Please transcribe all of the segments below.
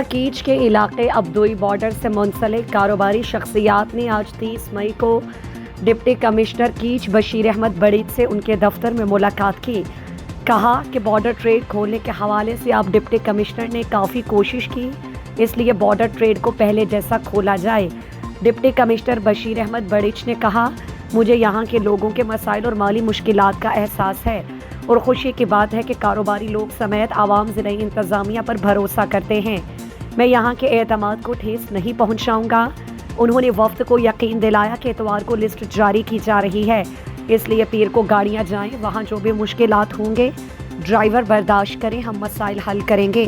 ضلع کیچ کے علاقے ابدوئی بارڈر سے منسلک کاروباری شخصیات نے آج 30 مئی کو ڈپٹی کمشنر کیچ بشیر احمد بڑیچ سے ان کے دفتر میں ملاقات کی۔ کہا کہ بارڈر ٹریڈ کھولنے کے حوالے سے اب ڈپٹی کمشنر نے کافی کوشش کی، اس لیے بارڈر ٹریڈ کو پہلے جیسا کھولا جائے۔ ڈپٹی کمشنر بشیر احمد بڑیچ نے کہا، مجھے یہاں کے لوگوں کے مسائل اور مالی مشکلات کا احساس ہے اور خوشی کی بات ہے کہ کاروباری لوگ سمیت عوام ضلعی انتظامیہ پر بھروسہ کرتے ہیں۔ میں یہاں کے اعتماد کو ٹھیس نہیں پہنچاؤں گا۔ انہوں نے وفد کو یقین دلایا کہ اتوار کو لسٹ جاری کی جا رہی ہے، اس لیے پیر کو گاڑیاں جائیں، وہاں جو بھی مشکلات ہوں گے ڈرائیور برداشت کریں، ہم مسائل حل کریں گے۔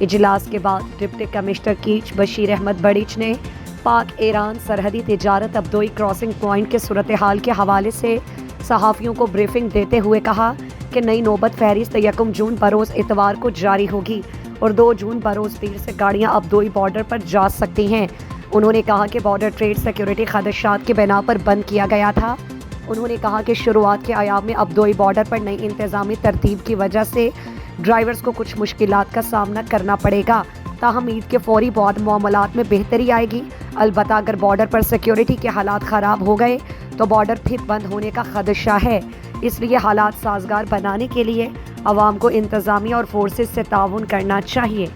اجلاس کے بعد ڈپٹی کمشنر کیچ بشیر احمد بڑیچ نے پاک ایران سرحدی تجارت ابدوئی کراسنگ پوائنٹ کے صورتحال کے حوالے سے صحافیوں کو بریفنگ دیتے ہوئے کہا کہ نئی نوبت فہرست 1 جون بروز اتوار کو جاری ہوگی اور 2 جون بروز پیر سے گاڑیاں ابدوئی بارڈر پر جا سکتی ہیں۔ انہوں نے کہا کہ بارڈر ٹریڈ سیکیورٹی خدشات کی بنا پر بند کیا گیا تھا۔ انہوں نے کہا کہ شروعات کے ایام میں ابدوئی بارڈر پر نئی انتظامی ترتیب کی وجہ سے ڈرائیورز کو کچھ مشکلات کا سامنا کرنا پڑے گا، تاہم عید کے فوری بعد معاملات میں بہتری آئے گی۔ البتہ اگر بارڈر پر سیکیورٹی کے حالات خراب ہو گئے تو بارڈر پھر بند ہونے کا خدشہ ہے، اس لیے حالات سازگار بنانے کے لیے عوام کو انتظامیہ اور فورسز سے تعاون کرنا چاہیے۔